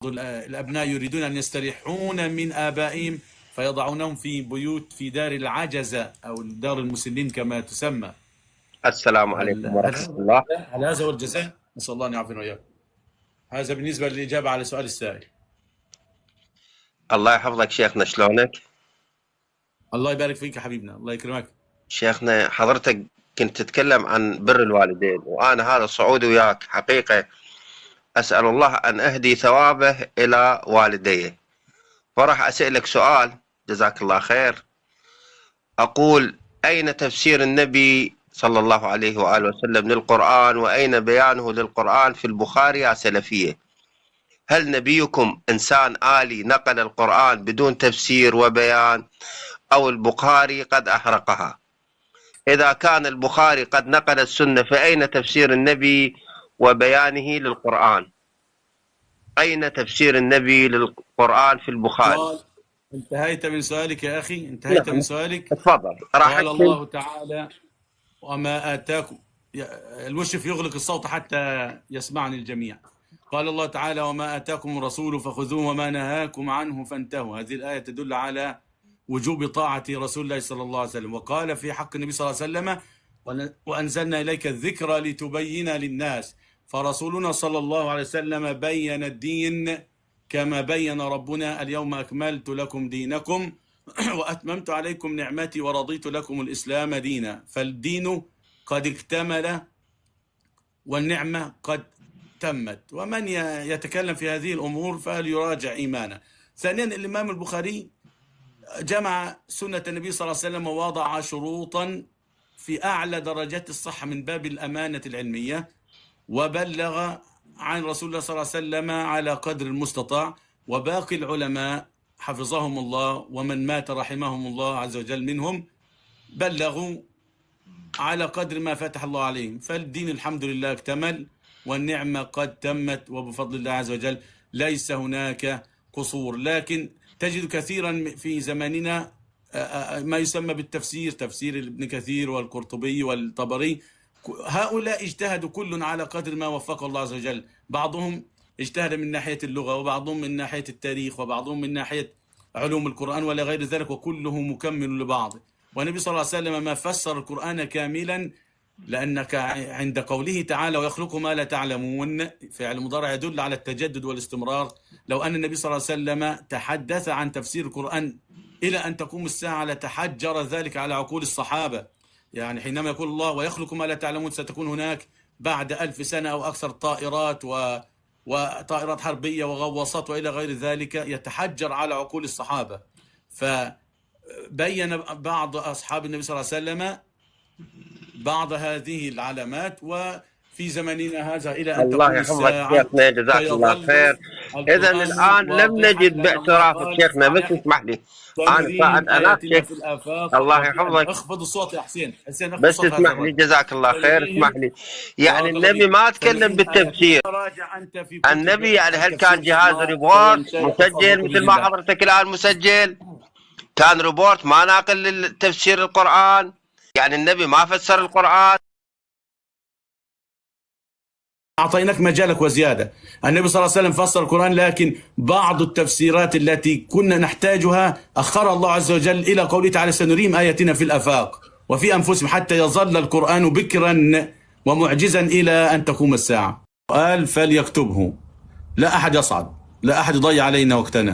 الأبناء يريدون أن يستريحون من آبائهم فيضعونهم في بيوت في دار العجزة أو دار المسنين كما تسمى. السلام عليكم ورحمة الله. هل هذا هو الجزاء؟ نسأل الله أن يعافينا وإياكم. هذا بالنسبة للإجابة على سؤال السائل. الله يحفظك شيخنا، شلونك؟ الله يبارك فيك يا حبيبنا، الله يكرمك. شيخنا حضرتك كنت تتكلم عن بر الوالدين، وأنا هذا صعودي وياك حقيقة أسأل الله أن أهدي ثوابه إلى والدي. فراح أسألك سؤال جزاك الله خير. أقول أين تفسير النبي صلى الله عليه وآله وسلم للقرآن، وأين بيانه للقرآن في البخاري يا سلفية؟ هل نبيكم إنسان آلي نقل القرآن بدون تفسير وبيان، أو البخاري قد أحرقها؟ إذا كان البخاري قد نقل السنة فأين تفسير النبي وبيانه للقرآن؟ أين تفسير النبي للقرآن في البخاري؟ انتهيت من سؤالك يا أخي، انتهيت من سؤالك. تفضل. قال الله تعالى: وما آتاكم. المشرف يغلق الصوت حتى يسمعني الجميع. قال الله تعالى: وما آتاكم الرسول فخذوه وما نهاكم عنه فانتهوا. هذه الآية تدل على وجوب طاعة رسول الله صلى الله عليه وسلم. وقال في حق النبي صلى الله عليه وسلم: وأنزلنا إليك الذكر لتبين للناس. فرسولنا صلى الله عليه وسلم بين الدين كما بين ربنا: اليوم أكملت لكم دينكم وأتممت عليكم نعمتي ورضيت لكم الإسلام دينا. فالدين قد اكتمل والنعمة قد تمت، ومن يتكلم في هذه الأمور فليراجع إيمانه. ثانيا، الإمام البخاري جمع سنة النبي صلى الله عليه وسلم ووضع شروطا في أعلى درجات الصحة من باب الأمانة العلمية، وبلغ عن رسول الله صلى الله عليه وسلم على قدر المستطاع. وباقي العلماء حفظهم الله ومن مات رحمهم الله عز وجل منهم بلغوا على قدر ما فتح الله عليهم. فالدين الحمد لله اكتمل والنعمة قد تمت، وبفضل الله عز وجل ليس هناك قصور. لكن تجد كثيرا في زماننا ما يسمى بالتفسير، تفسير ابن كثير والقرطبي والطبري. هؤلاء اجتهدوا كل على قدر ما وفق الله عز وجل. بعضهم اجتهد من ناحية اللغة، وبعضهم من ناحية التاريخ، وبعضهم من ناحية علوم القرآن ولا غير ذلك، وكله مكمل لبعض. والنبي صلى الله عليه وسلم ما فسر القرآن كاملا، لأنك عند قوله تعالى: ويخلق ما لا تعلمون، فعل مضارع يدل على التجدد والاستمرار. لو أن النبي صلى الله عليه وسلم تحدث عن تفسير القرآن إلى أن تقوم الساعة لتحجر ذلك على عقول الصحابة. يعني حينما يقول الله: ويخلق ما لا تعلمون، ستكون هناك بعد 1000 سنة أو أكثر طائرات وطائرات حربية وغواصات وإلى غير ذلك، يتحجر على عقول الصحابة. فبين بعض أصحاب النبي صلى الله عليه وسلم بعض هذه العلامات، وفي زماننا هذا إلى أن الله تقوم يحفظك الساعة شيخنا، جزاك الله خير. إذا الآن لم نجد باعترافك شيخنا، بس اسمح لي أنا قاعد أناقشك. الله يحفظك. اخفض الصوت يا حسين، بس اسمح لي جزاك الله خير، اسمح لي. يعني النبي ما تكلم بالتفسير. النبي يعني هل كان جهاز ريبورت مسجل مثل ما حضرتك الآن مسجل؟ كان ريبورت ما ناقل لتفسير القرآن؟ يعني النبي ما فسر القرآن؟ أعطيناك مجالك وزيادة. النبي صلى الله عليه وسلم فسر القرآن، لكن بعض التفسيرات التي كنا نحتاجها أخر الله عز وجل إلى قوله تعالى: سنريهم آياتنا في الآفاق وفي أنفسهم حتى يظل القرآن بكرا ومعجزا إلى أن تقوم الساعة. قال: فليكتبه، لا أحد يصعد، لا أحد يضيع علينا وقتنا.